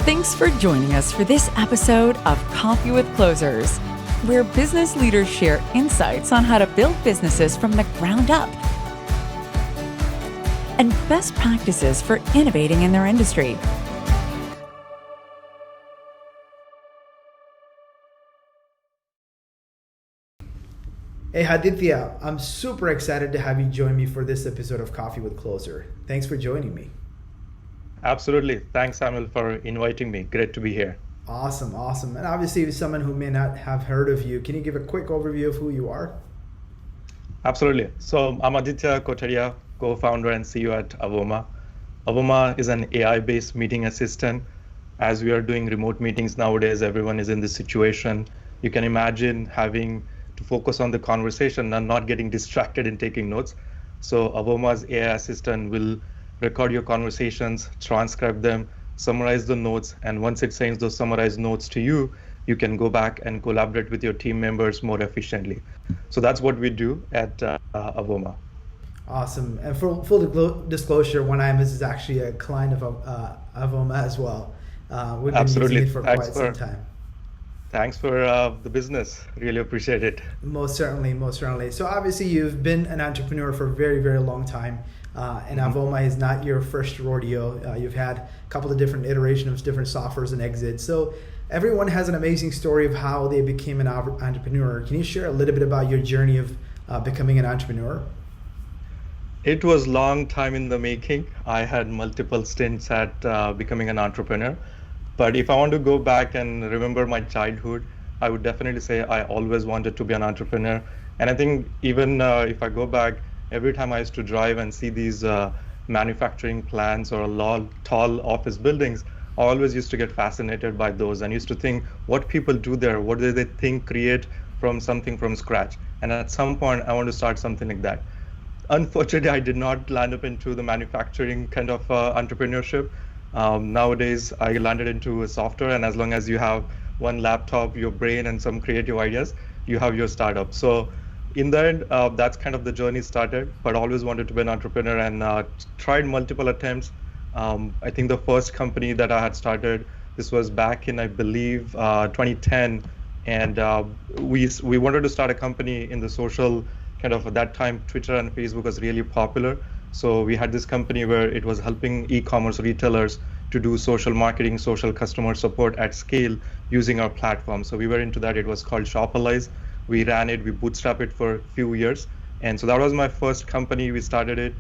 Thanks for joining us for this episode of Coffee with Closers, where business leaders share insights on how to build businesses from the ground up and best practices for innovating in their industry. Hey Aditya, I'm super excited to have you join me for this episode of Coffee with Closer. Thanks for joining me. Absolutely. Thanks, Samuel, for inviting me. Great to be here. Awesome. And obviously, someone who may not have heard of you, can you give a quick overview of who you are? Absolutely. So I'm Aditya Kothadiya, co-founder and CEO at AVOMA. AVOMA is an AI-based meeting assistant. As we are doing remote meetings nowadays, everyone is in this situation. You can imagine having to focus on the conversation and not getting distracted in taking notes. So AVOMA's AI assistant will record your conversations, transcribe them, summarize the notes, and once it sends those summarized notes to you, you can go back and collaborate with your team members more efficiently. So that's what we do at AVOMA. Awesome. And for full disclosure, One IMS is actually a client of AVOMA as well. We've been Absolutely. using it for quite some time. Thanks for the business. Really appreciate it. Most certainly. So obviously you've been an entrepreneur for a very, very long time. And AVOMA is not your first rodeo. You've had a couple of different iterations of different softwares and exits. So everyone has an amazing story of how they became an entrepreneur. Can you share a little bit about your journey of becoming an entrepreneur? It was a long time in the making. I had multiple stints at becoming an entrepreneur. But if I want to go back and remember my childhood, I would definitely say I always wanted to be an entrepreneur. And I think even if I go back, every time I used to drive and see these manufacturing plants or tall office buildings, I always used to get fascinated by those and used to think what people do there, what do they think create from something from scratch. And at some point, I want to start something like that. Unfortunately, I did not land up into the manufacturing kind of entrepreneurship. Nowadays, I landed into a software, and as long as you have one laptop, your brain, and some creative ideas, you have your startup. So in the end, that's kind of the journey started, but always wanted to be an entrepreneur and tried multiple attempts. I think the first company that I had started, this was back in, I believe, 2010. And we wanted to start a company in the social kind of, at that time, Twitter and Facebook was really popular. So we had this company where it was helping e-commerce retailers to do social marketing, social customer support at scale using our platform. So we were into that. It was called Shopalize. We ran it, we bootstrapped it for a few years. And so that was my first company. We started it.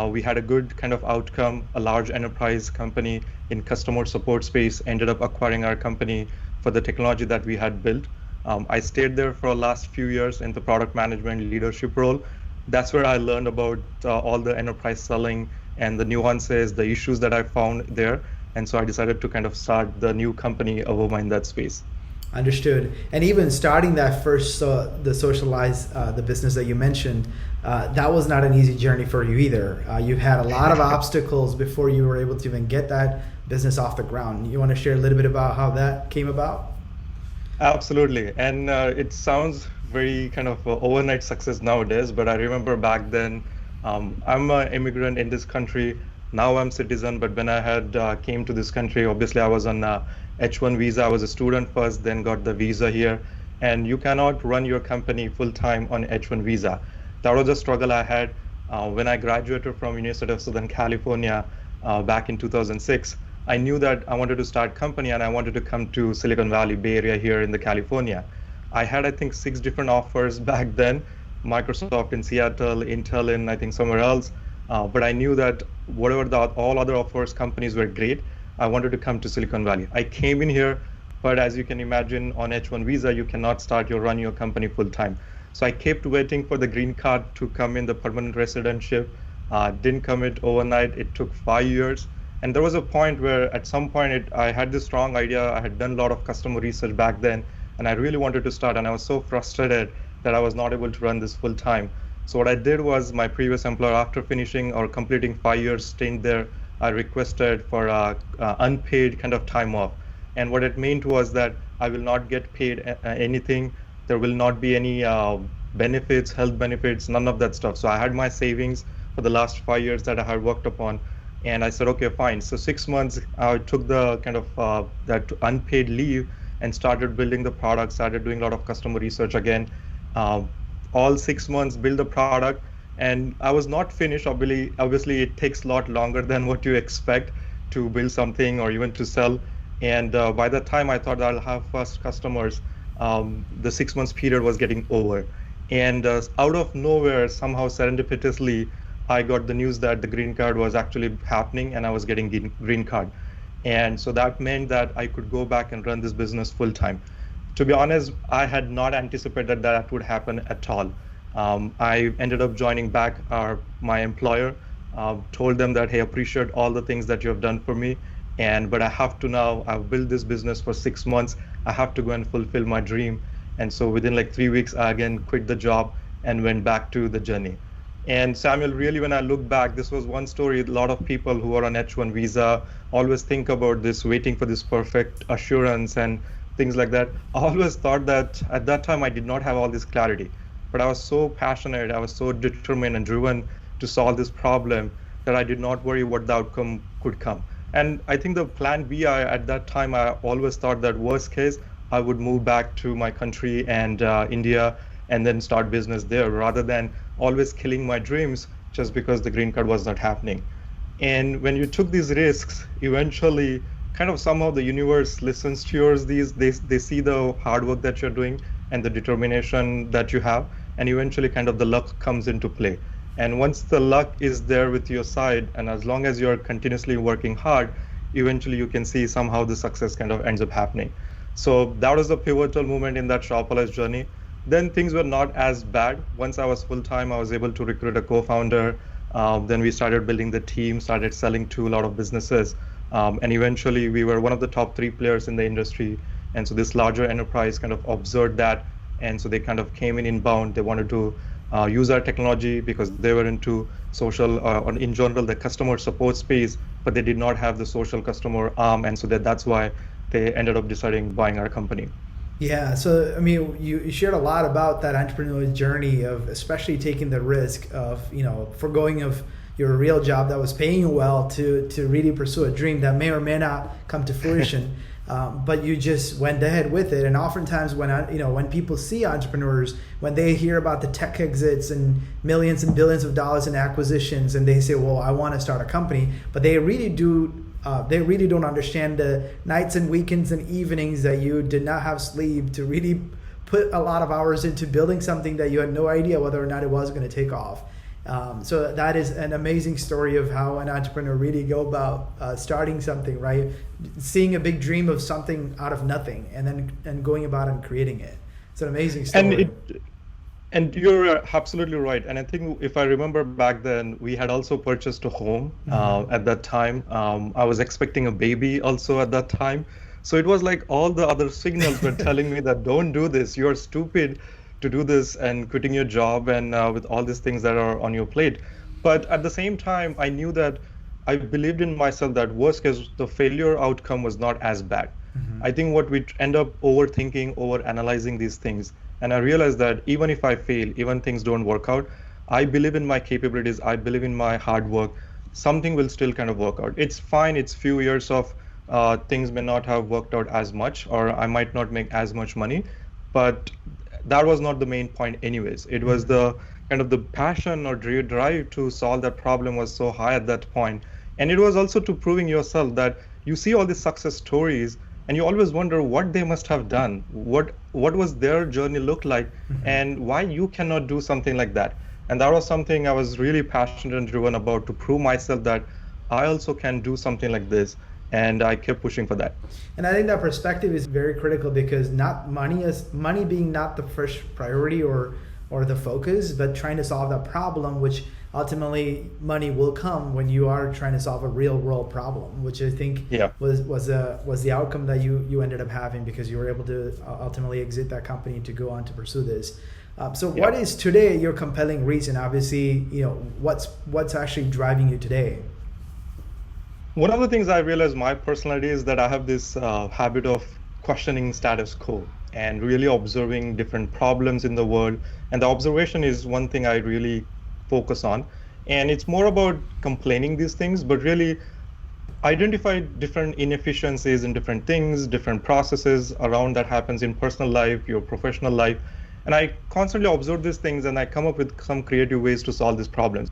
We had a good kind of outcome. A large enterprise company in customer support space ended up acquiring our company for the technology that we had built. I stayed there for the last few years in the product management leadership role. That's where I learned about all the enterprise selling and the nuances, the issues that I found there. And so I decided to kind of start the new company, AVOMA, in that space. Understood. And even starting that first, the Socialize, the business that you mentioned, that was not an easy journey for you either. You had a lot of obstacles before you were able to even get that business off the ground. You want to share a little bit about how that came about? Absolutely. And it sounds very kind of overnight success nowadays, but I remember back then, I'm an immigrant in this country. Now I'm citizen, but when I had came to this country, obviously I was on H1 visa. I was a student first, then got the visa here. And you cannot run your company full-time on H1 visa. That was a struggle I had when I graduated from University of Southern California back in 2006. I knew that I wanted to start a company and I wanted to come to Silicon Valley, Bay Area here in the California. I had, I think, 6 different offers back then, Microsoft in Seattle, Intel in, I think, somewhere else. But I knew that whatever all other offers, companies were great. I wanted to come to Silicon Valley. I came in here, but as you can imagine, on H1 visa, you cannot run your company full time. So I kept waiting for the green card to come in, the permanent residentship. Didn't come it overnight. It took 5 years. And there was a point where at some point I had this strong idea. I had done a lot of customer research back then, and I really wanted to start. And I was so frustrated that I was not able to run this full time. So what I did was my previous employer, after finishing or completing 5 years stint there, I requested for unpaid kind of time off. And what it meant was that I will not get paid anything. There will not be any benefits, health benefits, none of that stuff. So I had my savings for the last 5 years that I had worked upon. And I said, okay, fine. So 6 months, I took the kind of that unpaid leave and started building the product, started doing a lot of customer research again. Uh, all 6 months, build the product. And I was not finished. Obviously, it takes a lot longer than what you expect to build something or even to sell. And by the time I thought I'll have first customers, the 6 months period was getting over. And out of nowhere, somehow serendipitously, I got the news that the green card was actually happening and I was getting green card. And so that meant that I could go back and run this business full time. To be honest, I had not anticipated that would happen at all. I ended up joining back my employer, told them that, hey, I appreciate all the things that you have done for me. But I have to now, I've built this business for 6 months. I have to go and fulfill my dream. And so within like 3 weeks, I again quit the job and went back to the journey. And Samuel, really, when I look back, this was one story. A lot of people who are on H1 visa always think about this, waiting for this perfect assurance and things like that. I always thought that at that time, I did not have all this clarity, but I was so passionate, I was so determined and driven to solve this problem that I did not worry what the outcome could come. And I think the plan B, at that time, I always thought that worst case, I would move back to my country and India and then start business there rather than always killing my dreams just because the green card was not happening. And when you took these risks, eventually kind of somehow the universe listens to yours. They see the hard work that you're doing and the determination that you have, and eventually kind of the luck comes into play. And once the luck is there with your side, and as long as you're continuously working hard, eventually you can see somehow the success kind of ends up happening. So that was a pivotal moment in that Shopify's journey. Then things were not as bad. Once I was full-time, I was able to recruit a co-founder. Then we started building the team, started selling to a lot of businesses. And eventually we were one of the top 3 players in the industry. And so this larger enterprise kind of observed that. And so they kind of came in inbound. They wanted to use our technology because they were into social, or in general, the customer support space, but they did not have the social customer arm. And so that's why they ended up deciding buying our company. Yeah, so I mean, you shared a lot about that entrepreneurial journey of especially taking the risk of, foregoing of your real job that was paying you well to really pursue a dream that may or may not come to fruition, but you just went ahead with it. And oftentimes when people see entrepreneurs, when they hear about the tech exits and millions and billions of dollars in acquisitions, and they say, well, I want to start a company, but they really don't understand the nights and weekends and evenings that you did not have sleep to really put a lot of hours into building something that you had no idea whether or not it was going to take off. So that is an amazing story of how an entrepreneur really go about starting something, right? Seeing a big dream of something out of nothing and going about and creating it. It's an amazing story. And you're absolutely right. And I think if I remember back then, we had also purchased a home at that time. I was expecting a baby also at that time. So it was like all the other signals were telling me that don't do this. You're stupid to do this and quitting your job and with all these things that are on your plate. But at the same time, I knew that I believed in myself that worst case, the failure outcome was not as bad. I think what we end up overthinking, overanalyzing these things. And I realized that even if I fail, even things don't work out, I believe in my capabilities, I believe in my hard work, something will still kind of work out. It's fine, it's few years of things may not have worked out as much, or I might not make as much money, but that was not the main point anyways. It was the kind of the passion or drive to solve that problem was so high at that point. And it was also to proving yourself that you see all these success stories and you always wonder what they must have done, what was their journey look like, and why you cannot do something like that. And that was something I was really passionate and driven about, to prove myself that I also can do something like this. And I kept pushing for that. And I think that perspective is very critical, because not money being not the first priority or the focus, but trying to solve that problem, which ultimately money will come when you are trying to solve a real world problem, which I think was the outcome that you ended up having, because you were able to ultimately exit that company to go on to pursue this. What is today your compelling reason? Obviously, what's actually driving you today? One of the things I realized my personality is that I have this habit of questioning status quo and really observing different problems in the world. And the observation is one thing I really focus on. And it's more about complaining these things, but really identify different inefficiencies in different things, different processes around that happens in personal life, your professional life. And I constantly observe these things and I come up with some creative ways to solve these problems.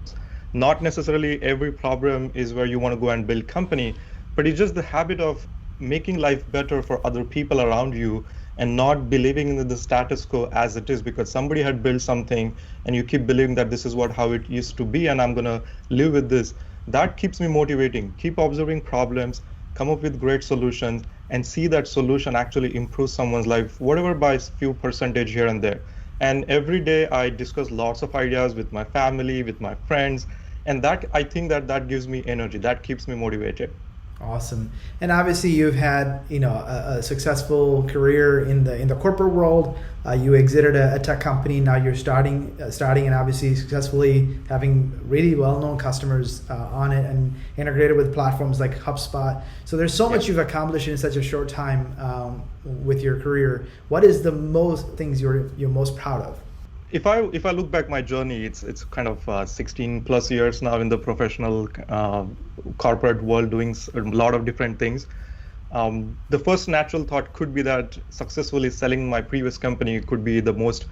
Not necessarily every problem is where you want to go and build company, but it's just the habit of making life better for other people around you and not believing in the status quo as it is because somebody had built something and you keep believing that this is how it used to be and I'm going to live with this. That keeps me motivating. Keep observing problems, come up with great solutions, and see that solution actually improves someone's life, whatever by a few percentage here and there. And every day I discuss lots of ideas with my family, with my friends, and that I think that gives me energy. That keeps me motivated. Awesome. And obviously you've had, a successful career in the corporate world. You exited a tech company. Now you're starting and obviously successfully having really well-known customers on it and integrated with platforms like HubSpot. So there's so much you've accomplished in such a short time with your career. What is the most things you're most proud of? If I look back my journey, it's kind of 16 plus years now in the professional corporate world doing a lot of different things. The first natural thought could be that successfully selling my previous company could be the most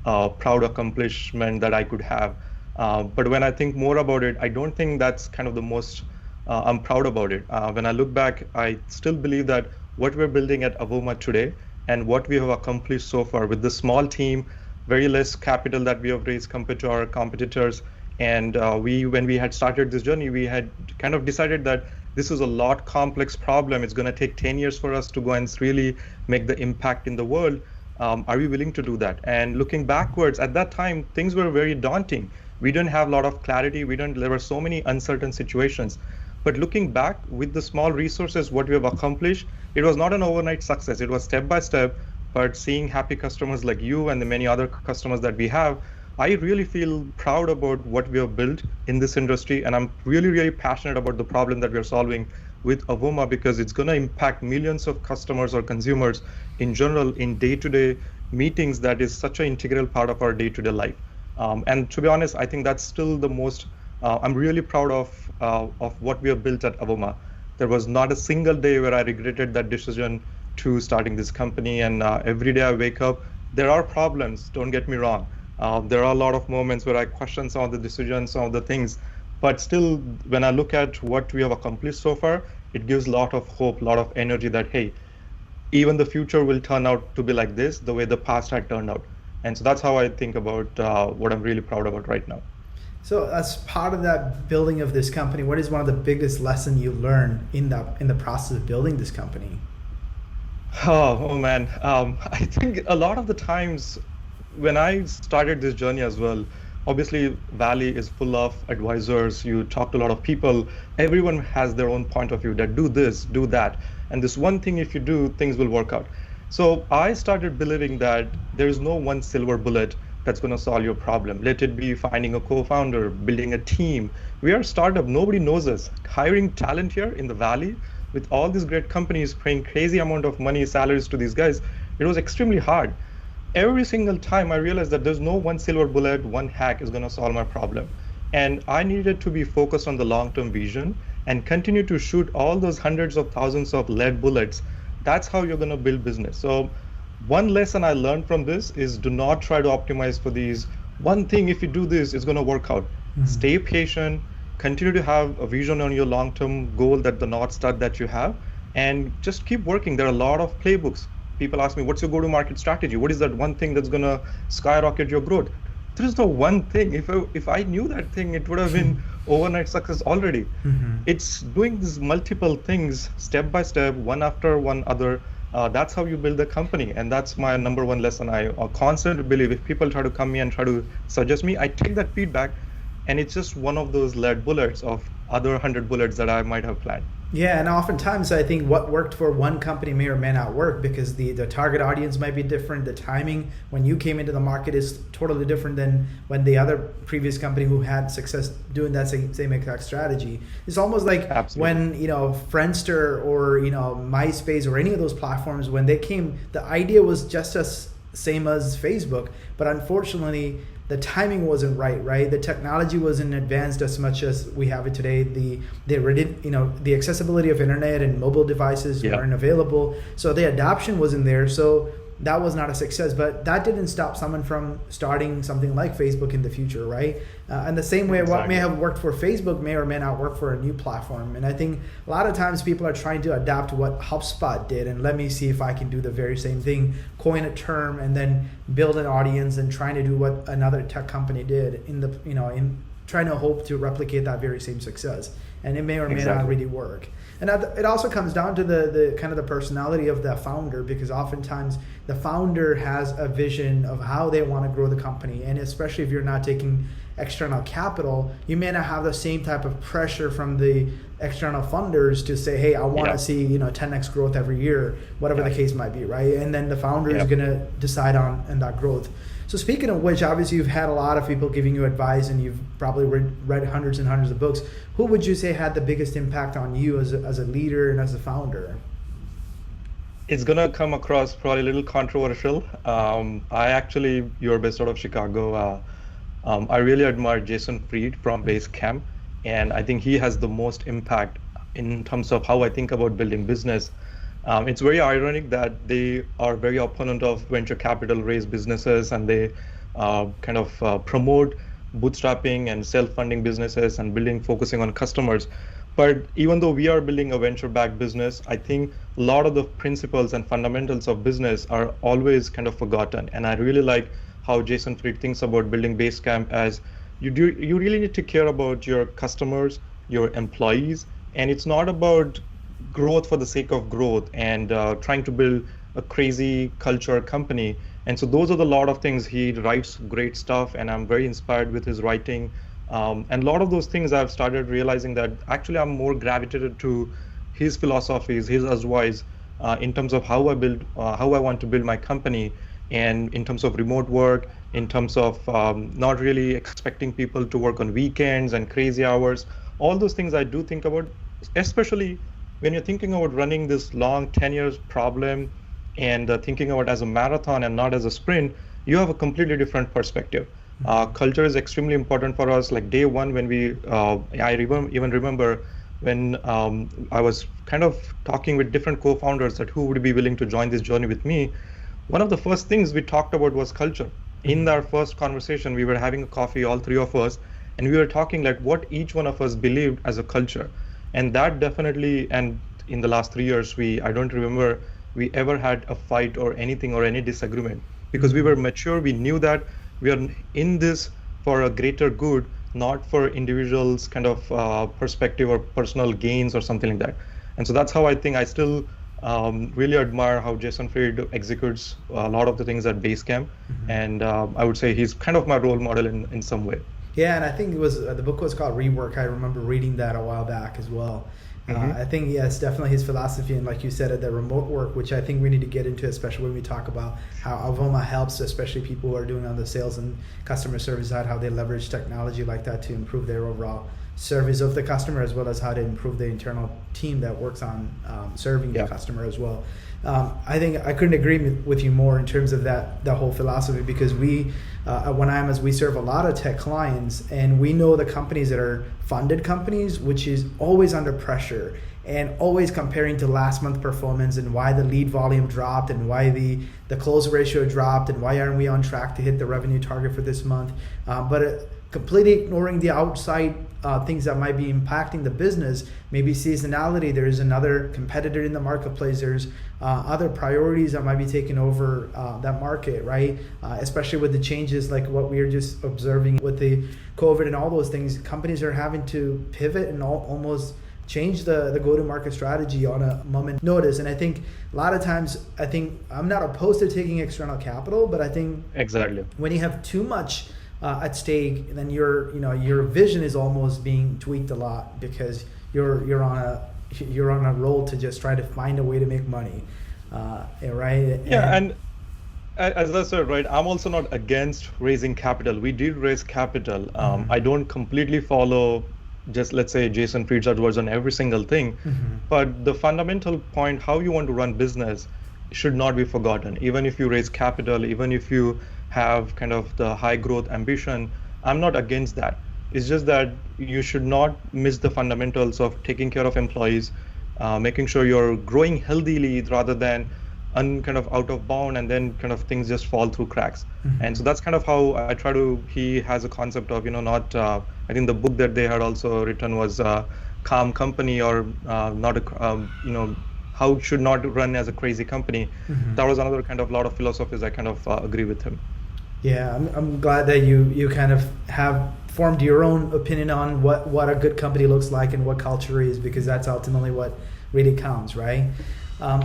proud accomplishment that I could have. But when I think more about it, I don't think that's kind of the most I'm proud about it. When I look back, I still believe that what we're building at AVOMA today and what we have accomplished so far with the small team, very less capital that we have raised compared to our competitors. And when we had started this journey, we had kind of decided that this is a lot complex problem. It's going to take 10 years for us to go and really make the impact in the world. Are we willing to do that? And looking backwards, at that time, things were very daunting. We didn't have a lot of clarity. There were so many uncertain situations. But looking back with the small resources, what we have accomplished, it was not an overnight success. It was step by step. But seeing happy customers like you and the many other customers that we have, I really feel proud about what we have built in this industry. And I'm really, really passionate about the problem that we're solving with AVOMA because it's going to impact millions of customers or consumers in general in day-to-day meetings. That is such an integral part of our day-to-day life. And to be honest, I think that's still the most, I'm really proud of what we have built at AVOMA. There was not a single day where I regretted that decision to starting this company. And every day I wake up, there are problems, don't get me wrong. There are a lot of moments where I question some of the decisions, some of the things, but still when I look at what we have accomplished so far, it gives a lot of hope, a lot of energy that, hey, even the future will turn out to be like this, the way the past had turned out. And so that's how I think about what I'm really proud about right now. So as part of that building of this company, what is one of the biggest lessons you learned in the process of building this company? Oh man, I think a lot of the times when I started this journey as well, obviously Valley is full of advisors, you talk to a lot of people, everyone has their own point of view that do this, do that. And this one thing, if you do, things will work out. So I started believing that there is no one silver bullet that's going to solve your problem. Let it be finding a co-founder, building a team. We are a startup, nobody knows us. Hiring talent here in the Valley, with all these great companies paying crazy amount of money, salaries to these guys, it was extremely hard. Every single time I realized that there's no one silver bullet, one hack is going to solve my problem. And I needed to be focused on the long-term vision and continue to shoot all those hundreds of thousands of lead bullets. That's how you're going to build business. So one lesson I learned from this is do not try to optimize for these. One thing, if you do this, it's going to work out. Mm-hmm. Stay patient. Continue to have a vision on your long-term goal, that the North Star that you have, and just keep working. There are a lot of playbooks. People ask me, what's your go-to-market strategy? What is that one thing that's going to skyrocket your growth? There is no one thing. If I knew that thing, it would have been overnight success already. Mm-hmm. It's doing these multiple things step by step, one after one other. That's how you build a company. And that's my number one lesson. I constantly believe if people try to come me and try to suggest me, I take that feedback. And it's just one of those lead bullets of other 100 bullets that I might have planned. Yeah, and oftentimes I think what worked for one company may or may not work because the target audience might be different. The timing when you came into the market is totally different than when the other previous company who had success doing that same exact strategy. It's almost like when Friendster or MySpace or any of those platforms, when they came, the idea was just as same as Facebook, but unfortunately the timing wasn't right? The technology wasn't advanced as much as we have it today. The accessibility of internet and mobile devices weren't available, so the adoption wasn't there. So that was not a success, but that didn't stop someone from starting something like Facebook in the future, right? And the same way, what may have worked for Facebook may or may not work for a new platform. And I think a lot of times people are trying to adapt what HubSpot did, and let me see if I can do the very same thing, coin a term, and then build an audience, and trying to do what another tech company did in trying to hope to replicate that very same success. And it may or may not really work. And it also comes down to the kind of the personality of the founder, because oftentimes the founder has a vision of how they want to grow the company. And especially if you're not taking external capital, you may not have the same type of pressure from the external funders to say, hey, I want to see 10x growth every year, whatever the case might be, right? And then the founder is going to decide on that growth. So speaking of which, obviously you've had a lot of people giving you advice, and you've probably read hundreds and hundreds of books. Who would you say had the biggest impact on you as a leader and as a founder? It's going to come across probably a little controversial. You're based out of Chicago. I really admire Jason Fried from Basecamp, and I think he has the most impact in terms of how I think about building business. It's very ironic that they are very opponent of venture capital raised businesses, and they promote bootstrapping and self-funding businesses and focusing on customers. But even though we are building a venture-backed business, I think a lot of the principles and fundamentals of business are always kind of forgotten. And I really like how Jason Fried thinks about building Basecamp as you really need to care about your customers, your employees, and it's not about growth for the sake of growth and trying to build a crazy culture company. And so those are the lot of things. He writes great stuff, and I'm very inspired with his writing. And a lot of those things I've started realizing that actually I'm more gravitated to his philosophies, his advice in terms of how I want to build my company, and in terms of remote work, in terms of not really expecting people to work on weekends and crazy hours. All those things I do think about, especially when you're thinking about running this long 10 years problem and thinking about as a marathon and not as a sprint, you have a completely different perspective. Culture is extremely important for us. Like day one, when I even remember when I was kind of talking with different co-founders that who would be willing to join this journey with me. One of the first things we talked about was culture. In our first conversation, we were having a coffee, all three of us, and we were talking like what each one of us believed as a culture. And that definitely, and in the last 3 years, I don't remember we ever had a fight or anything or any disagreement, because we were mature. We knew that we are in this for a greater good, not for individuals' kind of perspective or personal gains or something like that. And so that's how I think I still really admire how Jason Fried executes a lot of the things at Basecamp. And I would say he's kind of my role model in some way. Yeah, and I think it was the book was called Rework. I remember reading that a while back as well. I think, yes, definitely his philosophy, and like you said, the remote work, which I think we need to get into, especially when we talk about how AVOMA helps, especially people who are doing on the sales and customer service side, how they leverage technology like that to improve their overall service of the customer, as well as how to improve the internal team that works on serving the customer as well. I think I couldn't agree with you more in terms of that whole philosophy, because we at OneIMAS, we serve a lot of tech clients, and we know the companies that are funded companies, which is always under pressure and always comparing to last month performance, and why the lead volume dropped, and why the close ratio dropped, and why aren't we on track to hit the revenue target for this month, but completely ignoring the outside things that might be impacting the business. Maybe seasonality, there's another competitor in the marketplace, there's other priorities that might be taking over that market, right? Especially with the changes like what we are just observing with the COVID and all those things. Companies are having to pivot and almost change the go-to-market strategy on a moment notice. And I think a lot of times, I think I'm not opposed to taking external capital, but I think when you have too much at stake, then your vision is almost being tweaked a lot, because you're on a roll to just try to find a way to make money, right? And as I said, right, I'm also not against raising capital. We did raise capital. I don't completely follow just, let's say, Jason Fried's advice on every single thing, but the fundamental point, how you want to run business, should not be forgotten. Even if you raise capital, even if you have kind of the high growth ambition, I'm not against that. It's just that you should not miss the fundamentals of taking care of employees, making sure you're growing healthily rather than kind of out of bound, and then kind of things just fall through cracks. And so that's kind of how I try to. He has a concept of not. I think the book that they had also written was Calm Company, or not a how should not run as a crazy company. That was another kind of lot of philosophies I kind of agree with him. Yeah, I'm glad that you kind of have formed your own opinion on what a good company looks like and what culture is, because that's ultimately what really counts, right?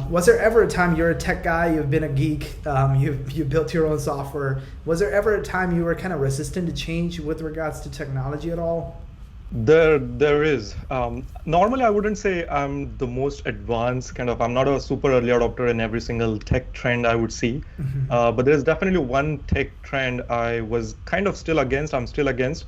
Was there ever a time, you're a tech guy, you've been a geek, you built your own software. Was there ever a time you were kind of resistant to change with regards to technology at all? There is. Normally, I wouldn't say I'm the most advanced I'm not a super early adopter in every single tech trend I would see. But there's definitely one tech trend I was kind of still against, I'm still against,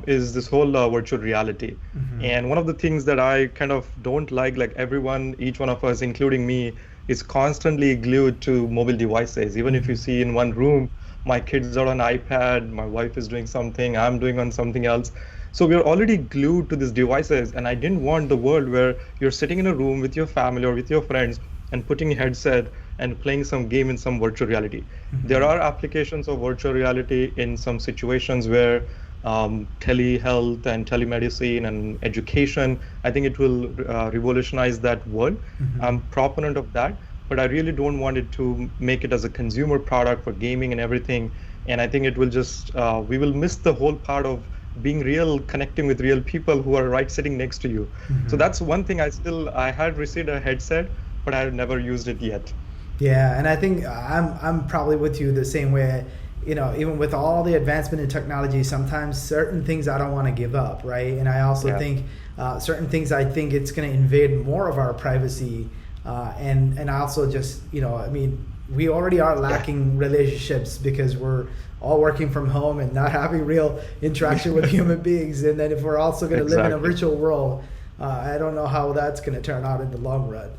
is this whole virtual reality. And one of the things that I kind of don't like everyone, each one of us, including me, is constantly glued to mobile devices. Even if you see in one room, my kids are on iPad, my wife is doing something, I'm doing on something else. So we're already glued to these devices, and I didn't want the world where you're sitting in a room with your family or with your friends and putting a headset and playing some game in some virtual reality. There are applications of virtual reality in some situations where telehealth and telemedicine and education, I think it will revolutionize that world. I'm proponent of that, but I really don't want it to make it as a consumer product for gaming and everything. And I think it will just, we will miss the whole part of being real, connecting with real people who are right sitting next to you. So that's one thing I had received a headset, but I have never used it yet. Yeah, and I think I'm probably with you the same way. Even with all the advancement in technology, sometimes certain things I don't want to give up, right? And I also think certain things, I think it's going to invade more of our privacy. And also just, we already are lacking relationships because we're all working from home and not having real interaction with human beings. And then if we're also going to live in a virtual world, I don't know how that's going to turn out in the long run.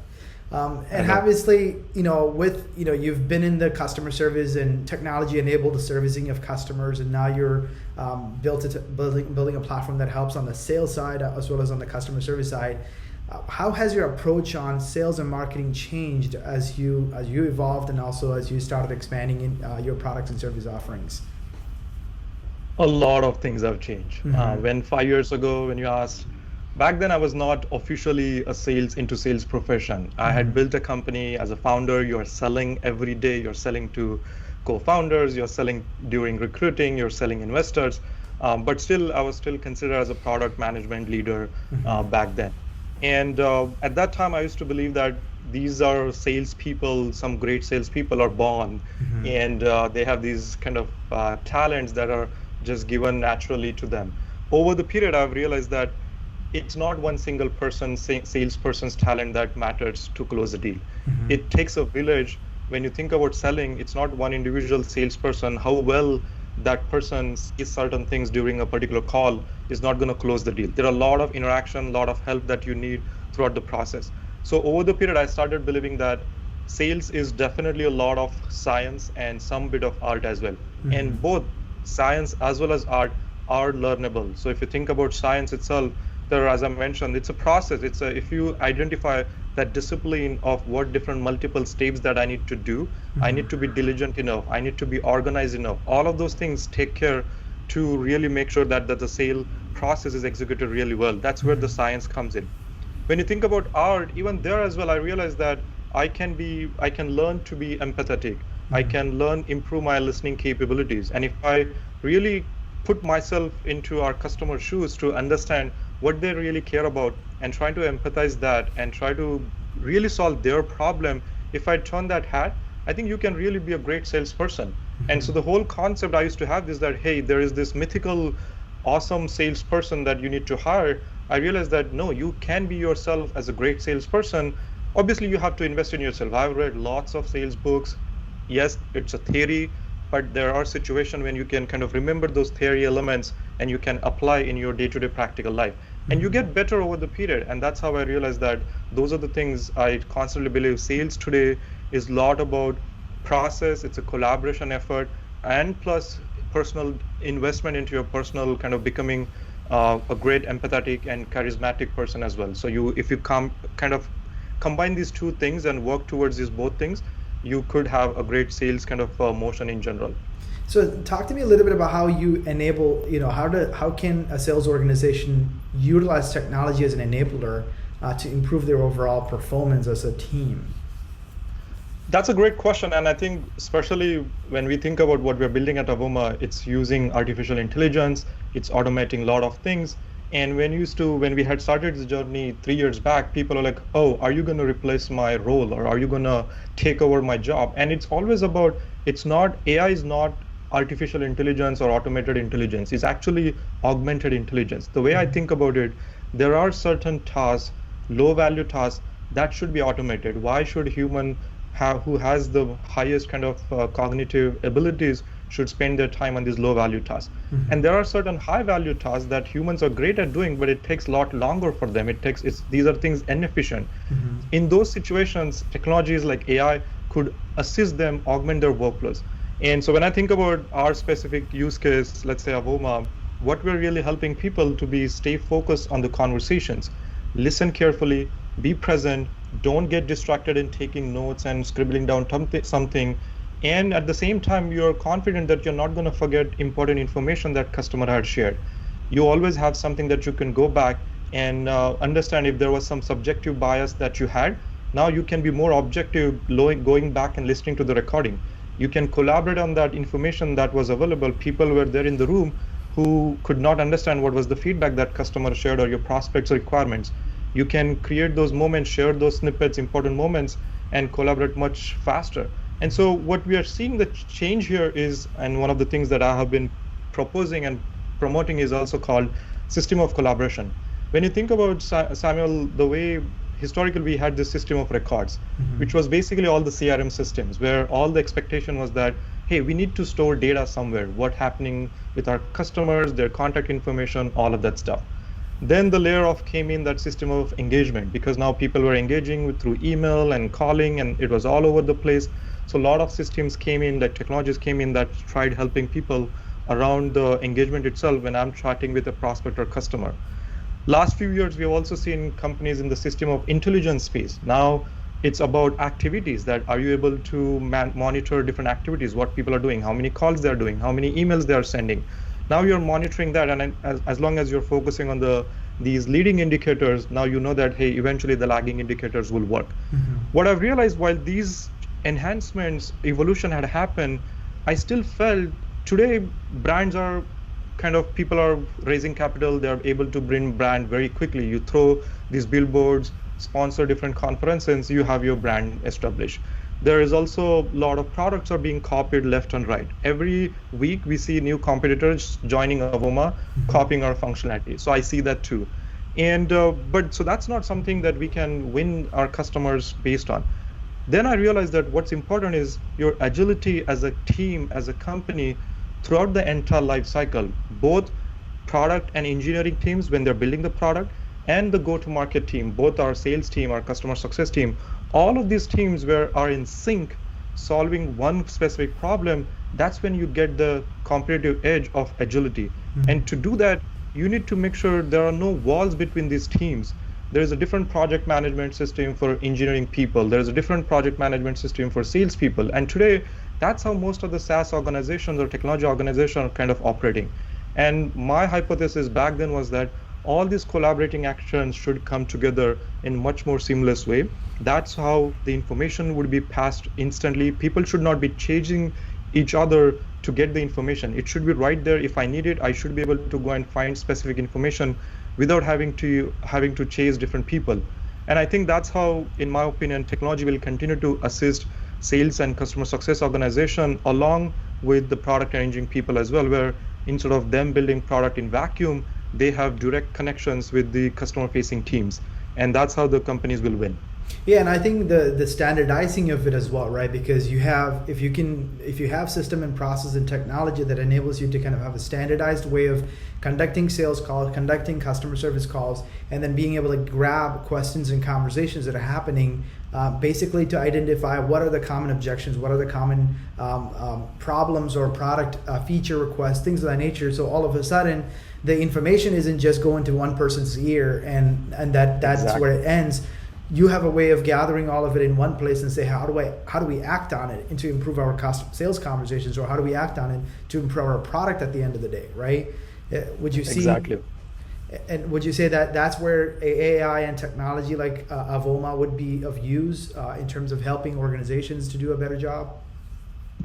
And obviously, you've been in the customer service and technology enabled the servicing of customers, and now you're building a platform that helps on the sales side as well as on the customer service side. How has your approach on sales and marketing changed as you evolved and also as you started expanding in your products and service offerings? A lot of things have changed. When 5 years ago, when you asked, back then I was not officially a sales profession. I had built a company as a founder. You're selling every day. You're selling to co-founders. You're selling during recruiting. You're selling investors. But still, I was still considered as a product management leader back then. And at that time, I used to believe that these are salespeople, some great salespeople are born, and they have these kind of talents that are just given naturally to them. Over the period, I've realized that it's not one single person, salesperson's talent that matters to close a deal. It takes a village. When you think about selling, it's not one individual salesperson. How well that person sees certain things during a particular call is not going to close the deal. There are a lot of interaction, a lot of help that you need throughout the process. So over the period, I started believing that sales is definitely a lot of science and some bit of art as well. And both science as well as art are learnable. So if you think about science itself, there, as I mentioned, it's a process. If you identify that discipline of what different multiple steps that I need to do, I need to be diligent enough, I need to be organized enough. All of those things take care to really make sure that the sale process is executed really well. That's where the science comes in. When you think about art, even there as well, I realized that I can learn to be empathetic. I can improve my listening capabilities. And if I really put myself into our customer shoes to understand what they really care about and try to empathize that and try to really solve their problem, if I turn that hat, I think you can really be a great salesperson. And so the whole concept I used to have is that, hey, there is this mythical, awesome salesperson that you need to hire. I realized that no, you can be yourself as a great salesperson. Obviously, you have to invest in yourself. I've read lots of sales books. Yes, it's a theory, but there are situations when you can kind of remember those theory elements and you can apply in your day-to-day practical life. And you get better over the period. And that's how I realized that those are the things I constantly believe. Sales today is a lot about process. It's a collaboration effort. and plus personal investment into your personal kind of becoming a great empathetic and charismatic person as well. So if you kind of combine these two things and work towards these both things, you could have a great sales kind of motion in general. So talk to me a little bit about how you enable, how can a sales organization utilize technology as an enabler to improve their overall performance as a team? That's a great question. And I think especially when we think about what we're building at AVOMA, it's using artificial intelligence, it's automating a lot of things. And when we had started this journey 3 years back, people are like, oh, are you going to replace my role, or are you going to take over my job? And it's always about, AI is not artificial intelligence or automated intelligence. It's actually augmented intelligence. The way I think about it, there are certain tasks, low value tasks, that should be automated. Why should human who has the highest kind of cognitive abilities should spend their time on these low value tasks? And there are certain high value tasks that humans are great at doing, but it takes a lot longer for them. These are things inefficient. In those situations, technologies like AI could assist them, augment their workflows. And so when I think about our specific use case, let's say AVOMA, what we're really helping people to stay focused on the conversations, listen carefully, be present, don't get distracted in taking notes and scribbling down something. And at the same time, you're confident that you're not going to forget important information that customer had shared. You always have something that you can go back and understand if there was some subjective bias that you had. Now you can be more objective going back and listening to the recording. You can collaborate on that information that was available. People were there in the room who could not understand what was the feedback that customer shared or your prospects' requirements. You can create those moments, share those snippets, important moments, and collaborate much faster. And so what we are seeing the change here is, and one of the things that I have been proposing and promoting is also called system of collaboration. When you think about, Samuel, the way historically we had this system of records, which was basically all the CRM systems, where all the expectation was that, hey, we need to store data somewhere, what's happening with our customers, their contact information, all of that stuff. Then the layer of came in that system of engagement, because now people were engaging through email and calling, and it was all over the place. So a lot of systems came in, like technologies came in that tried helping people around the engagement itself when I'm chatting with a prospect or customer. Last few years, we have also seen companies in the system of intelligence space. Now it's about activities, that are you able to monitor different activities, what people are doing, how many calls they're doing, how many emails they are sending. Now you're monitoring that, and as long as you're focusing on these leading indicators, now you know that, hey, eventually the lagging indicators will work. What I've realized, while these enhancements, evolution had happened, I still felt today brands are people are raising capital, they're able to bring brand very quickly. You throw these billboards, sponsor different conferences, you have your brand established. There is also a lot of products are being copied left and right. Every week we see new competitors joining AVOMA, copying our functionality. So I see that too. And but so that's not something that we can win our customers based on. Then I realized that what's important is your agility as a team, as a company, throughout the entire life cycle, both product and engineering teams when they're building the product, and the go-to-market team, both our sales team, our customer success team, all of these teams are in sync, solving one specific problem. That's when you get the competitive edge of agility. And to do that, you need to make sure there are no walls between these teams. There is a different project management system for engineering people. There is a different project management system for sales people. And today, that's how most of the SaaS organizations or technology organizations are kind of operating. And my hypothesis back then was that all these collaborating actions should come together in much more seamless way. That's how the information would be passed instantly. People should not be chasing each other to get the information. It should be right there. If I need it, I should be able to go and find specific information without having to chase different people. And I think that's how, in my opinion, technology will continue to assist sales and customer success organization along with the product and engineering people as well, where instead of them building product in vacuum, they have direct connections with the customer facing teams. And that's how the companies will win. Yeah, and I think the standardizing of it as well, right? Because if you have system and process and technology that enables you to kind of have a standardized way of conducting sales calls, conducting customer service calls, and then being able to grab questions and conversations that are happening, basically to identify what are the common objections, what are the common problems or product feature requests, things of that nature. So all of a sudden, the information isn't just going to one person's ear and that's Exactly. where it ends. You have a way of gathering all of it in one place and say, how do we act on it and to improve our sales conversations, or how do we act on it to improve our product at the end of the day, right? Would you see? Exactly. And would you say that that's where AI and technology like AVOMA would be of use in terms of helping organizations to do a better job?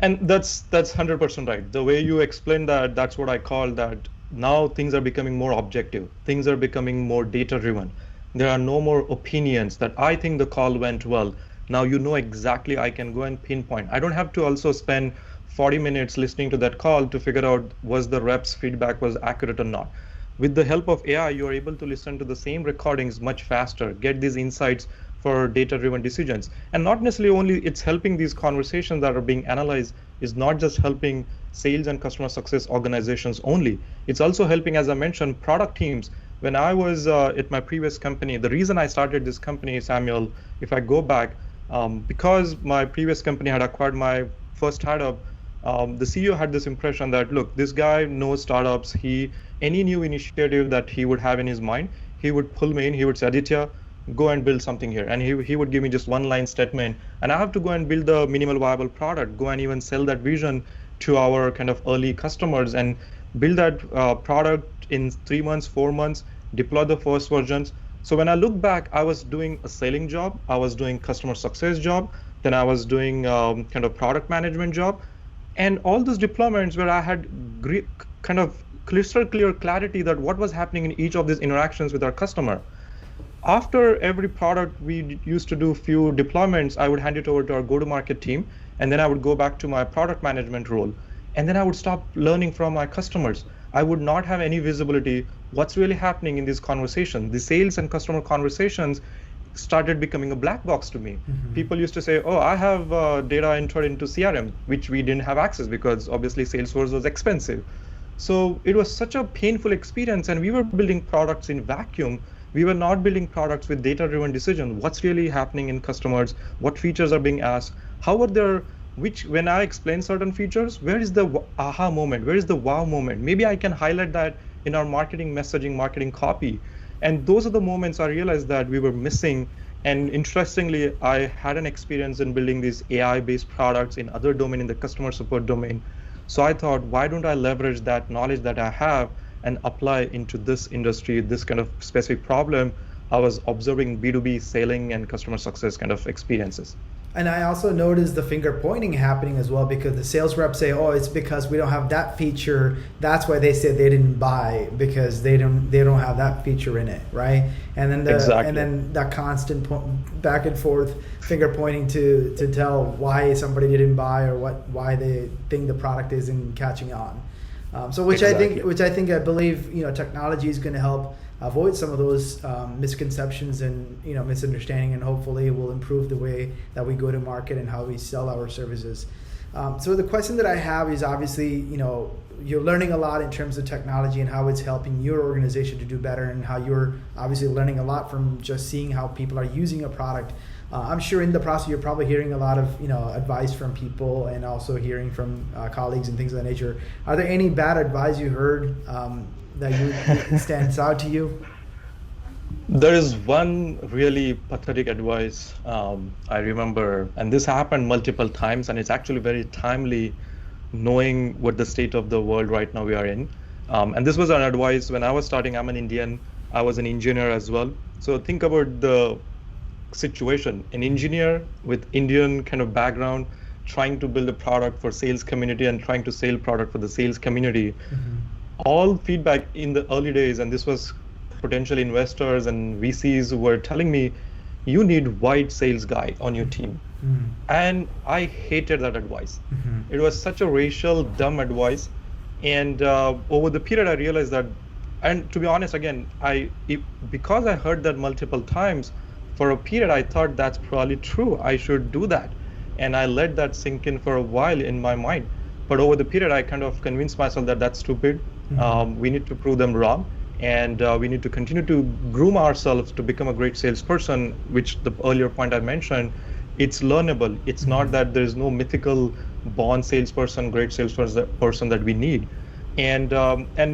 And that's 100% right. The way you explained that, that's what I call that. Now things are becoming more objective. Things are becoming more data driven. There are no more opinions that I think the call went well. Now you know exactly, I can go and pinpoint. I don't have to also spend 40 minutes listening to that call to figure out was the rep's feedback was accurate or not. With the help of AI, you're able to listen to the same recordings much faster, get these insights for data-driven decisions. And not necessarily only it's helping these conversations that are being analyzed is not just helping sales and customer success organizations only. It's also helping, as I mentioned, product teams. When I was at my previous company, the reason I started this company, Samuel, if I go back, because my previous company had acquired my first startup, the CEO had this impression that, look, this guy knows startups. Any new initiative that he would have in his mind, he would pull me in. He would say, Aditya, go and build something here. And he would give me just one line statement. And I have to go and build the minimal viable product, go and even sell that vision to our kind of early customers and build that product in 3 months, 4 months, deploy the first versions. So when I look back, I was doing a selling job, I was doing customer success job, then I was doing kind of product management job. And all those deployments where I had kind of crystal clear clarity that what was happening in each of these interactions with our customer. After every product, we used to do few deployments, I would hand it over to our go-to-market team, and then I would go back to my product management role. And then I would stop learning from my customers. I would not have any visibility what's really happening in these conversations. The sales and customer conversations started becoming a black box to me. Mm-hmm. People used to say, oh, I have data entered into CRM, which we didn't have access because obviously Salesforce was expensive. So it was such a painful experience, and we were building products in vacuum. We were not building products with data-driven decision. What's really happening in customers? What features are being asked? How are there, when I explain certain features, where is the aha moment? Where is the wow moment? Maybe I can highlight that in our marketing messaging, marketing copy. And those are the moments I realized that we were missing. And interestingly, I had an experience in building these AI-based products in other domain, in the customer support domain. So I thought, why don't I leverage that knowledge that I have and apply into this industry, this kind of specific problem? I was observing B2B selling and customer success kind of experiences. And I also noticed the finger pointing happening as well, because the sales reps say, oh, it's because we don't have that feature. That's why they said they didn't buy, because they don't have that feature in it, right? And then that constant back and forth finger pointing to tell why somebody didn't buy or why they think the product isn't catching on. Which I believe technology is going to help avoid some of those misconceptions and misunderstanding, and hopefully it will improve the way that we go to market and how we sell our services. So the question that I have is, obviously you're learning a lot in terms of technology and how it's helping your organization to do better, and how you're obviously learning a lot from just seeing how people are using a product. I'm sure in the process you're probably hearing a lot of advice from people, and also hearing from colleagues and things of that nature. Are there any bad advice you heard that stands out to you? There is one really pathetic advice I remember, and this happened multiple times, and it's actually very timely, knowing what the state of the world right now we are in. And this was an advice when I was starting. I'm an Indian. I was an engineer as well. So think about the situation: an engineer with Indian kind of background, trying to build a product for sales community and trying to sell product for the sales community. Mm-hmm. All feedback in the early days, and this was potential investors and VCs were telling me, you need white sales guy on your team. Mm-hmm. And I hated that advice. Mm-hmm. It was such a racial, dumb advice. And over the period, I realized that, and to be honest, again, because I heard that multiple times, For a period, I thought that's probably true. I should do that. And I let that sink in for a while in my mind. But over the period, I kind of convinced myself that that's stupid. We need to prove them wrong. And we need to continue to groom ourselves to become a great salesperson, which the earlier point I mentioned, it's learnable. It's not that there's no mythical born salesperson, great salesperson that we need. And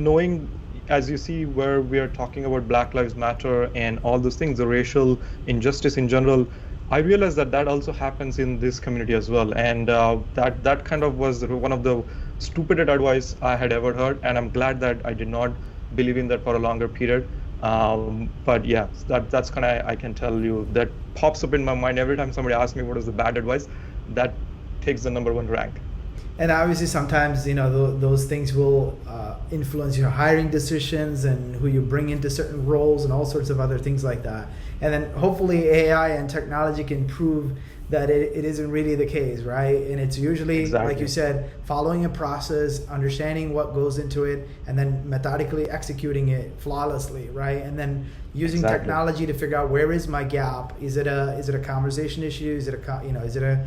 knowing, as you see, where we are talking about Black Lives Matter and all those things, the racial injustice in general, I realized that that also happens in this community as well. And that kind of was one of the stupidest advice I had ever heard. And I'm glad that I did not believe in that for a longer period. But yeah, that's kind of, I can tell you, that pops up in my mind every time somebody asks me what is the bad advice. That takes the number one rank. And obviously sometimes, those things will influence your hiring decisions and who you bring into certain roles and all sorts of other things like that. And then hopefully AI and technology can prove that it isn't really the case, right? And it's usually, exactly, like you said, following a process, understanding what goes into it, and then methodically executing it flawlessly, right? And then using technology to figure out, where is my gap? Is it a conversation issue? Is it a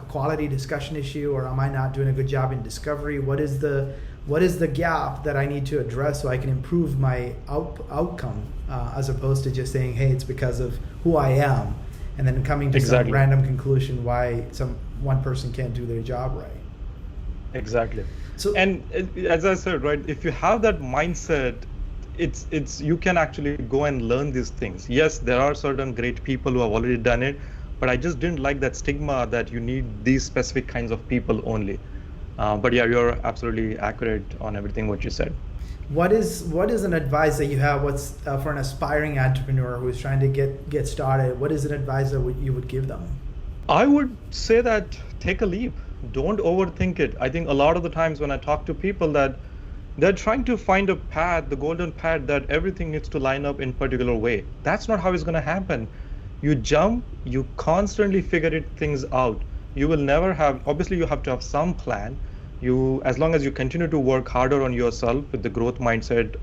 quality discussion issue, or am I not doing a good job in discovery? What is the gap that I need to address so I can improve my outcome, as opposed to just saying, hey, it's because of who I am, and then coming to some random conclusion why one person can't do their job right. Exactly. So, and as I said, right, if you have that mindset, it's you can actually go and learn these things. Yes, there are certain great people who have already done it, but I just didn't like that stigma that you need these specific kinds of people only. But yeah, you're absolutely accurate on everything what you said. What is an advice that you have for an aspiring entrepreneur who is trying to get started? What is an advice that you would give them? I would say that take a leap. Don't overthink it. I think a lot of the times when I talk to people, that they're trying to find a path, the golden path, that everything needs to line up in a particular way. That's not how it's going to happen. You jump, you constantly figure things out. You will never have, obviously you have to have some plan. As long as you continue to work harder on yourself with the growth mindset,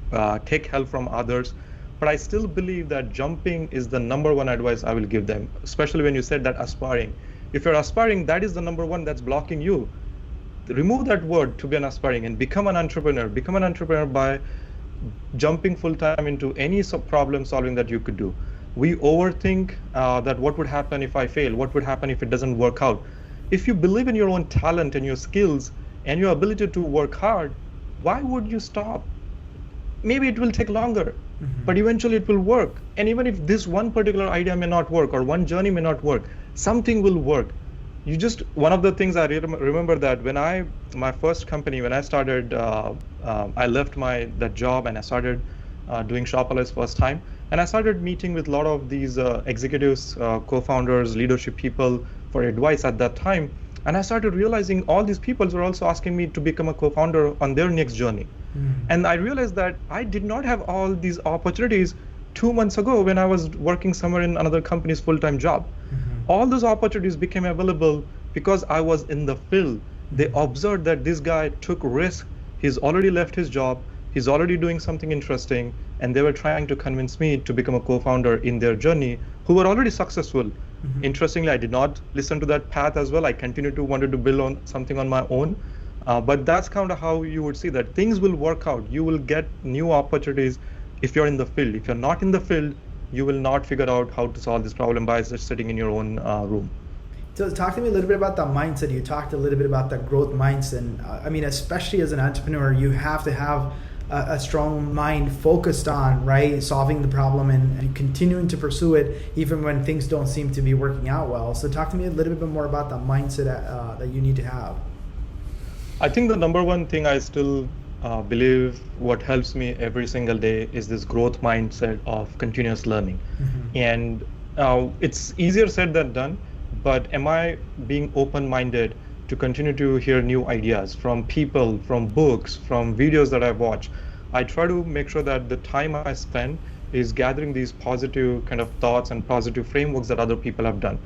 take help from others. But I still believe that jumping is the number one advice I will give them, especially when you said that aspiring. If you're aspiring, that is the number one that's blocking you. Remove that word to be an aspiring and become an entrepreneur. Become an entrepreneur by jumping full time into any problem solving that you could do. We overthink that what would happen if I fail? What would happen if it doesn't work out? If you believe in your own talent and your skills and your ability to work hard, why would you stop? Maybe it will take longer, but eventually it will work. And even if this one particular idea may not work or one journey may not work, something will work. One of the things I remember that my first company, when I started, I left that job and I started doing Shopify's first time. And I started meeting with a lot of these executives, co-founders, leadership people for advice at that time. And I started realizing all these people were also asking me to become a co-founder on their next journey. And I realized that I did not have all these opportunities 2 months ago when I was working somewhere in another company's full-time job. All those opportunities became available because I was in the field. They observed that this guy took risk. He's already left his job. He's already doing something interesting. And they were trying to convince me to become a co-founder in their journey, who were already successful. Interestingly, I did not listen to that path as well. I continued to wanted to build on something on my own. But that's kind of how you would see that things will work out. You will get new opportunities if you're in the field. If you're not in the field, you will not figure out how to solve this problem by just sitting in your own room. So talk to me a little bit about the mindset. You talked a little bit about the growth mindset. And I mean, especially as an entrepreneur, you have to have a strong mind focused on, right, solving the problem and continuing to pursue it even when things don't seem to be working out well. So talk to me a little bit more about the mindset that you need to have. I think the number one thing I still believe what helps me every single day is this growth mindset of continuous learning. And it's easier said than done, but am I being open-minded to continue to hear new ideas from people, from books, from videos that I've watched? I try to make sure that the time I spend is gathering these positive kind of thoughts and positive frameworks that other people have done.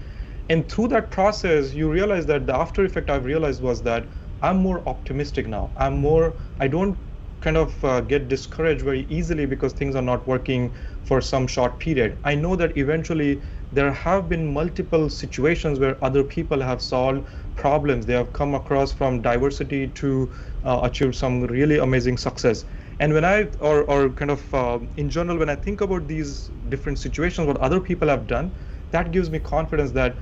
And through that process, you realize that the after effect I've realized was that I'm more optimistic now. I don't kind of get discouraged very easily because things are not working for some short period. I know that eventually there have been multiple situations where other people have solved problems. They have come across from diversity to achieve some really amazing success. And when I, or kind of in general, when I think about these different situations, what other people have done, that gives me confidence that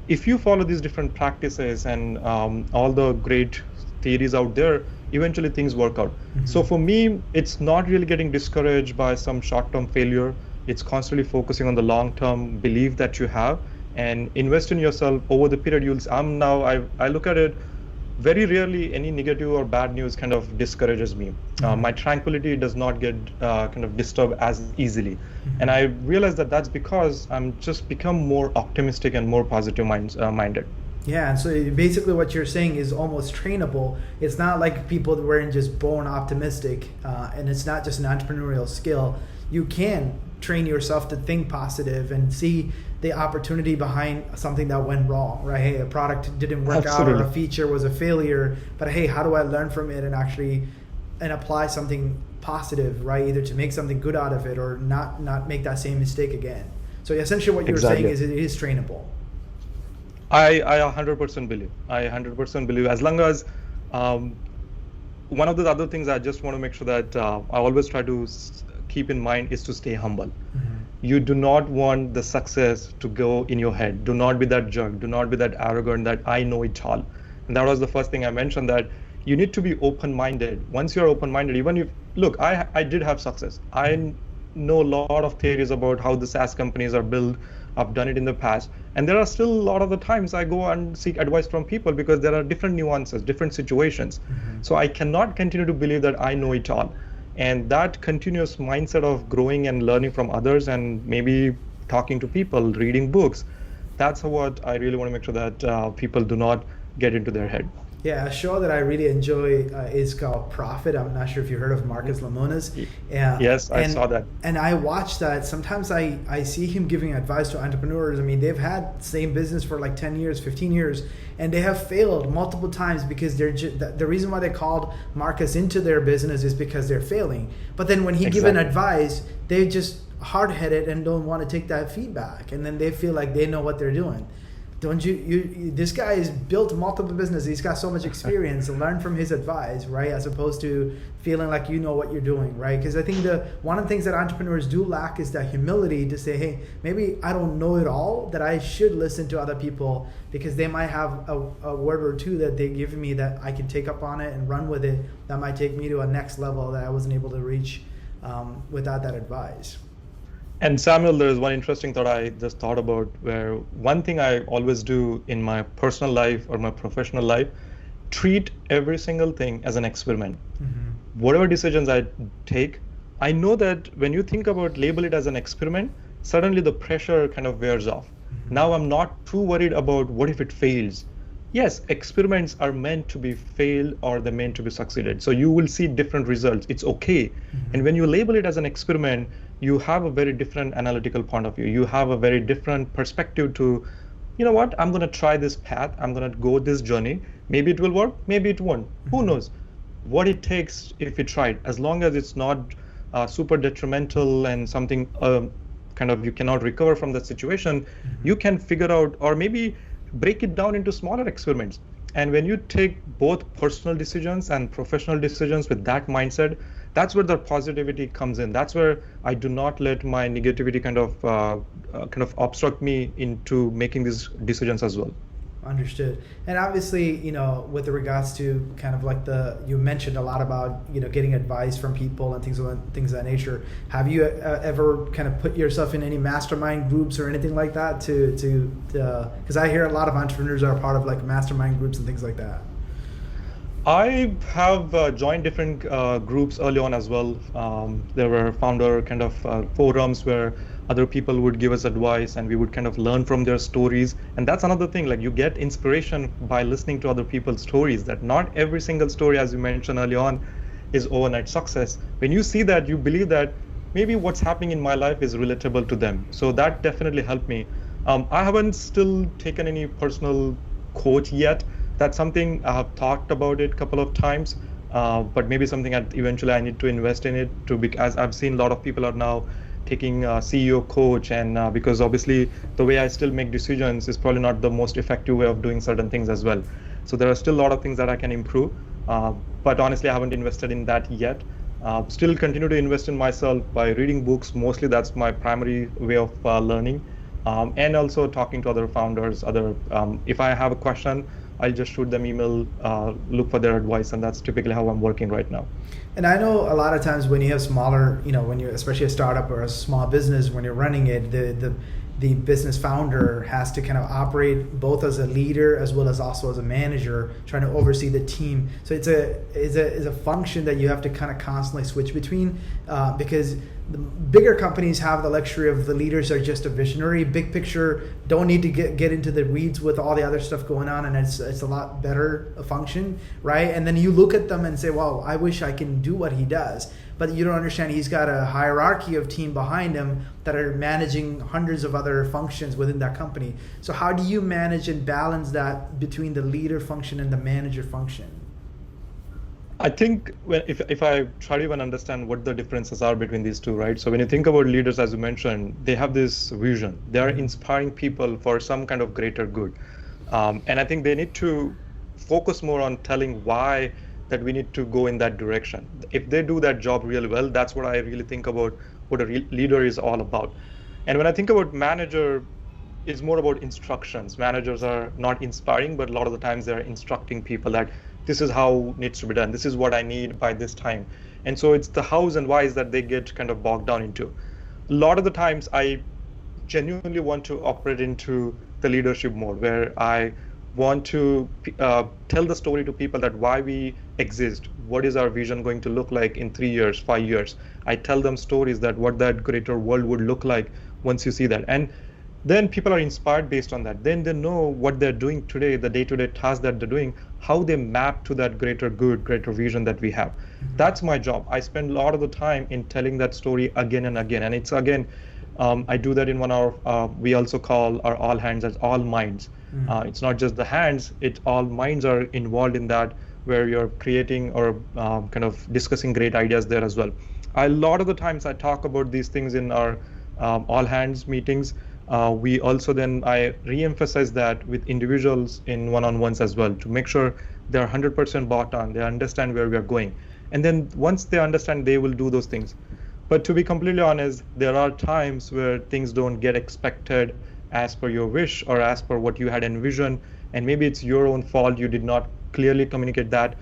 if you follow these different practices and all the great theories out there, eventually things work out. Mm-hmm. So for me, it's not really getting discouraged by some short-term failure. It's constantly focusing on the long-term belief that you have and invest in yourself over the period. I look at it, very rarely any negative or bad news kind of discourages me. Mm-hmm. My tranquility does not get kind of disturbed as easily. Mm-hmm. And I realize that that's because I'm just become more optimistic and more positive minded. Yeah, and so basically what you're saying is almost trainable. It's not like people that weren't just born optimistic, and it's not just an entrepreneurial skill. You can train yourself to think positive and see the opportunity behind something that went wrong, right? Hey, a product didn't work Absolutely. out, or a feature was a failure, but hey, how do I learn from it and apply something positive, right? Either to make something good out of it or not make that same mistake again. So essentially what you're saying is it is trainable. I 100% believe. I 100% believe. As long as one of the other things I just want to make sure that I always try to keep in mind is to stay humble. Mm-hmm. You do not want the success to go in your head. Do not be that jerk. Do not be that arrogant that I know it all. And that was the first thing I mentioned, that you need to be open-minded. Once you're open-minded, even if, look, I did have success. I know a lot of theories about how the SaaS companies are built. I've done it in the past. And there are still a lot of the times I go and seek advice from people because there are different nuances, different situations. Mm-hmm. So I cannot continue to believe that I know it all. And that continuous mindset of growing and learning from others and maybe talking to people, reading books, that's what I really want to make sure that people do not get into their head. Yeah, a show that I really enjoy is called Profit. I'm not sure if you heard of Marcus Lemonis. Yes, I saw that. And I watch that. Sometimes I see him giving advice to entrepreneurs. I mean, they've had the same business for like 10 years, 15 years, and they have failed multiple times because the reason why they called Marcus into their business is because they're failing. But then when he given advice, they just hard-headed and don't want to take that feedback. And then they feel like they know what they're doing. Don't you this guy has built multiple businesses. He's got so much experience. Learn from his advice, right? As opposed to feeling like you know what you're doing, right? Because I think one of the things that entrepreneurs do lack is that humility to say, hey, maybe I don't know it all, that I should listen to other people because they might have a word or two that they give me that I can take up on it and run with it. That might take me to a next level that I wasn't able to reach without that advice. And Samuel, there's one interesting thought I just thought about, where one thing I always do in my personal life or my professional life, treat every single thing as an experiment. Mm-hmm. Whatever decisions I take, I know that when you think about label it as an experiment, suddenly the pressure kind of wears off. Mm-hmm. Now I'm not too worried about what if it fails. Yes, experiments are meant to be failed or they're meant to be succeeded. So you will see different results. It's okay. Mm-hmm. And when you label it as an experiment, you have a very different analytical point of view. You have a very different perspective to, you know what, I'm going to try this path. I'm going to go this journey. Maybe it will work. Maybe it won't. Mm-hmm. Who knows? What it takes if you try it, as long as it's not super detrimental and something kind of you cannot recover from that situation, mm-hmm. you can figure out, or maybe break it down into smaller experiments. And when you take both personal decisions and professional decisions with that mindset, that's where the positivity comes in. That's where I do not let my negativity kind of obstruct me into making these decisions as well. Understood. And obviously, with regards to kind of like you mentioned a lot about, getting advice from people and things of that nature. Have you ever kind of put yourself in any mastermind groups or anything like that because I hear a lot of entrepreneurs are part of like mastermind groups and things like that. I have joined different groups early on as well. There were founder kind of forums where other people would give us advice and we would kind of learn from their stories. And that's another thing, like you get inspiration by listening to other people's stories, that not every single story, as you mentioned early on, is overnight success. When you see that, you believe that maybe what's happening in my life is relatable to them. So that definitely helped me. I haven't still taken any personal coach yet. That's something I have talked about it a couple of times, but maybe something that eventually I need to invest in it as I've seen a lot of people are now taking CEO coach, and because obviously the way I still make decisions is probably not the most effective way of doing certain things as well. So there are still a lot of things that I can improve, but honestly I haven't invested in that yet. Still continue to invest in myself by reading books. Mostly that's my primary way of learning, and also talking to other founders. If I have a question, I'll just shoot them email, look for their advice, and that's typically how I'm working right now. And I know a lot of times when you have smaller, when you're especially a startup or a small business, when you're running it, the business founder has to kind of operate both as a leader as well as also as a manager, trying to oversee the team. So it's a function that you have to kind of constantly switch between, because the bigger companies have the luxury of the leaders are just a visionary, big picture, don't need to get into the weeds with all the other stuff going on, and it's a lot better function, right? And then you look at them and say, well, I wish I can do what he does. But you don't understand he's got a hierarchy of team behind him that are managing hundreds of other functions within that company. So how do you manage and balance that between the leader function and the manager function? I think if I try to even understand what the differences are between these two, right? So when you think about leaders, as you mentioned, they have this vision. They are inspiring people for some kind of greater good. And I think they need to focus more on telling why that we need to go in that direction. If they do that job really well, that's what I really think about what a leader is all about. And when I think about manager, it's more about instructions. Managers are not inspiring, but a lot of the times they're instructing people that this is how it needs to be done. This is what I need by this time. And so it's the hows and whys that they get kind of bogged down into. A lot of the times I genuinely want to operate into the leadership mode, where I want to tell the story to people that why we exist, what is our vision going to look like in 3 years, 5 years. I tell them stories that what that greater world would look like once you see that. And then people are inspired based on that. Then they know what they're doing today, the day-to-day tasks that they're doing, how they map to that greater good, greater vision that we have. Mm-hmm. That's my job. I spend a lot of the time in telling that story again and again. And it's again, I do that in one of our, we also call our all hands as all minds. Mm-hmm. It's not just the hands, all minds are involved in that, where you're creating or kind of discussing great ideas there as well. A lot of the times I talk about these things in our all hands meetings. We also then, I re-emphasize that with individuals in one-on-ones as well, to make sure they're 100% bought on, they understand where we are going. And then once they understand, they will do those things. But to be completely honest, there are times where things don't get expected as per your wish or as per what you had envisioned. And maybe it's your own fault. You did not clearly communicate that.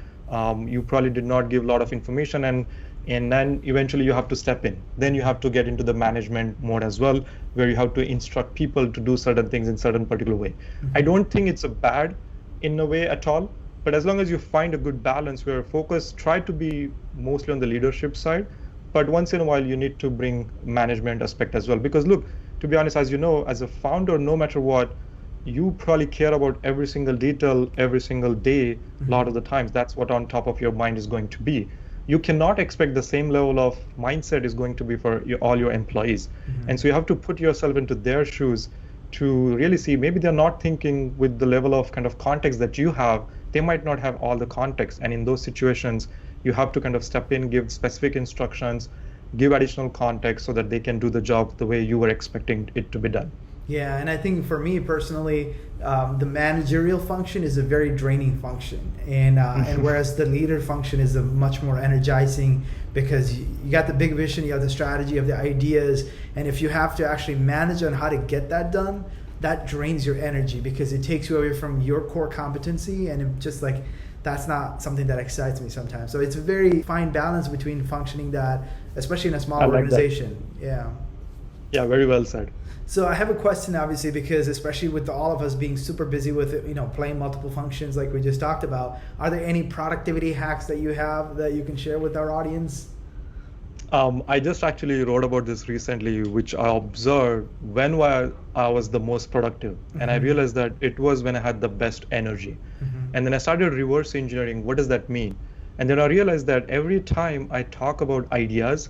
You probably did not give a lot of information, and then eventually you have to step in. Then you have to get into the management mode as well, where you have to instruct people to do certain things in certain particular way. Mm-hmm. I don't think it's a bad in a way at all, but as long as you find a good balance where focus, try to be mostly on the leadership side, but once in a while you need to bring management aspect as well. Because look, to be honest, as you know, as a founder, no matter what, you probably care about every single detail, every single day. Mm-hmm. A lot of the times, that's what on top of your mind is going to be. You cannot expect the same level of mindset is going to be for all your employees. Mm-hmm. And so you have to put yourself into their shoes to really see, maybe they're not thinking with the level of kind of context that you have. They might not have all the context. And in those situations, you have to kind of step in, give specific instructions, give additional context so that they can do the job the way you were expecting it to be done. Yeah, and I think for me personally, the managerial function is a very draining function, and whereas the leader function is a much more energizing, because you got the big vision, you have the strategy, you have the ideas, and if you have to actually manage on how to get that done, that drains your energy because it takes you away from your core competency, and it just like that's not something that excites me sometimes. So it's a very fine balance between functioning that, especially in a small organization. Yeah. Yeah, very well said. So I have a question, obviously, because especially with all of us being super busy with, playing multiple functions like we just talked about, are there any productivity hacks that you have that you can share with our audience? I just actually wrote about this recently, which I observed when I was the most productive. Mm-hmm. And I realized that it was when I had the best energy. Mm-hmm. And then I started reverse engineering. What does that mean? And then I realized that every time I talk about ideas,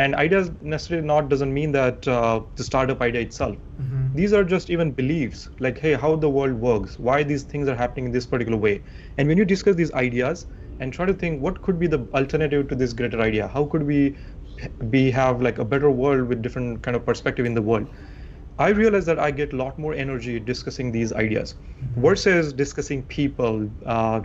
and ideas necessarily doesn't mean that the startup idea itself. Mm-hmm. These are just even beliefs, like, hey, how the world works, why these things are happening in this particular way. And when you discuss these ideas, and try to think what could be the alternative to this greater idea. How could we have like a better world with different kind of perspective in the world? I realized that I get a lot more energy discussing these ideas versus discussing people,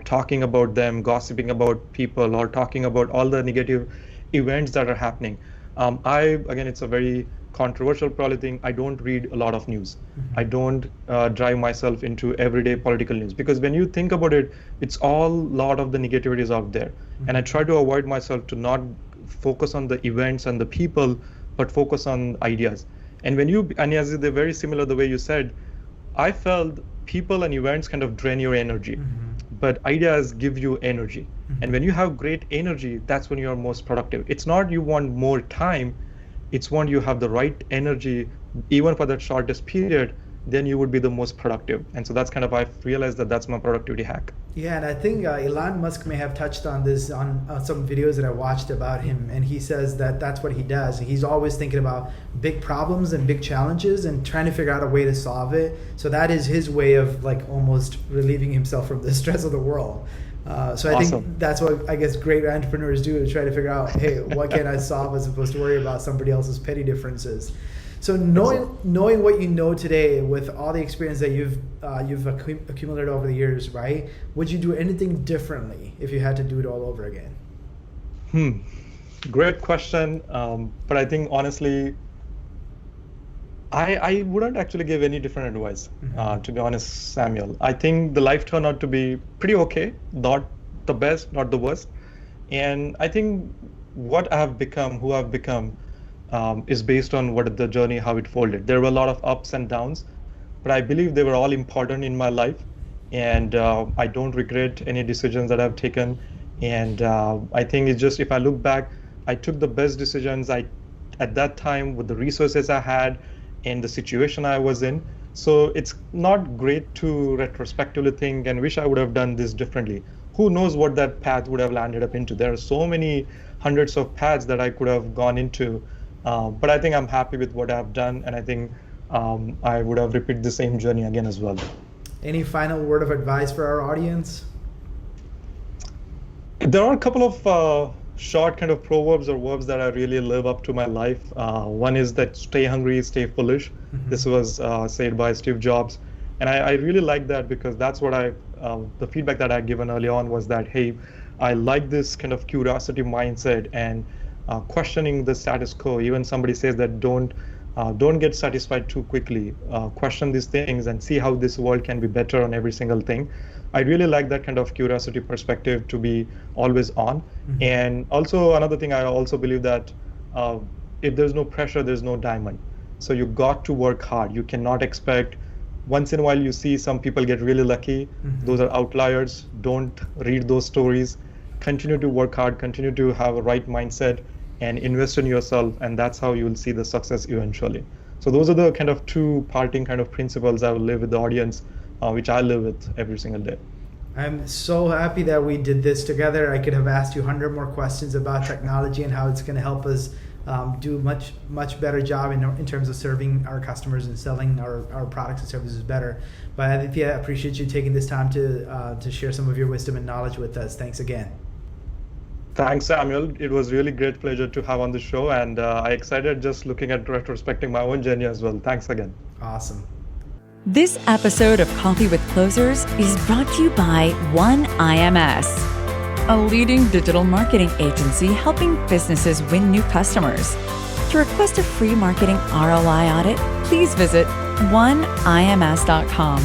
talking about them, gossiping about people, or talking about all the negative events that are happening. Again, it's a very controversial probably thing. I don't read a lot of news. I don't drive myself into everyday political news, because when you think about it, it's all lot of the negativities out there. And I try to avoid myself to not focus on the events and the people, but focus on ideas. And as they're very similar the way you said, I felt people and events kind of drain your energy, but ideas give you energy. And when you have great energy, that's when you are most productive. It's not you want more time, it's when you have the right energy, even for that shortest period, then you would be the most productive. And so that's kind of, I've realized that that's my productivity hack. Yeah, and I think Elon Musk may have touched on this on some videos that I watched about him, and he says that that's what he does. He's always thinking about big problems and big challenges and trying to figure out a way to solve it. So that is his way of like almost relieving himself from the stress of the world. So I think that's what I guess great entrepreneurs do, is try to figure out, hey, what can I solve as opposed to worry about somebody else's petty differences. So knowing what you know today, with all the experience that you've accumulated over the years, right? Would you do anything differently if you had to do it all over again? Great question. But I think honestly, I wouldn't actually give any different advice, to be honest, Samuel. I think the life turned out to be pretty okay, not the best, not the worst. And I think what I have become, who I've become, is based on what the journey, how it folded. There were a lot of ups and downs, but I believe they were all important in my life. And I don't regret any decisions that I've taken. And I think it's just, if I look back, I took the best decisions at that time with the resources I had and the situation I was in. So it's not great to retrospectively think and wish I would have done this differently. Who knows what that path would have landed up into? There are so many hundreds of paths that I could have gone into. But I think I'm happy with what I've done, and I think I would have repeated the same journey again as well. Any final word of advice for our audience? There are a couple of short kind of proverbs or verbs that I really live up to my life. One is that stay hungry, stay foolish. This was said by Steve Jobs. And I really like that, because that's what the feedback that I given early on was that, hey, I like this kind of curiosity mindset and questioning the status quo. Even somebody says that don't get satisfied too quickly. Question these things and see how this world can be better on every single thing. I really like that kind of curiosity perspective to be always on. And also another thing, I also believe that if there's no pressure, there's no diamond. So you got to work hard. You cannot expect, once in a while you see some people get really lucky. Those are outliers. Don't read those stories. Continue to work hard, continue to have a right mindset, and invest in yourself, and that's how you will see the success eventually. So those are the kind of two parting kind of principles I will live with the audience, which I live with every single day. I'm so happy that we did this together. I could have asked you 100 more questions about technology and how it's going to help us do much better job in terms of serving our customers and selling our products and services better. But Aditya, I appreciate you taking this time to share some of your wisdom and knowledge with us. Thanks again. Thanks, Samuel. It was really great pleasure to have on the show, and I'm excited just looking at retrospecting my own journey as well. Thanks again. Awesome. This episode of Coffee with Closers is brought to you by One IMS, a leading digital marketing agency helping businesses win new customers. To request a free marketing ROI audit, please visit oneims.com.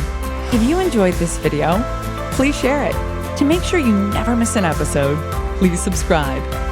If you enjoyed this video, please share it. To make sure you never miss an episode, please subscribe.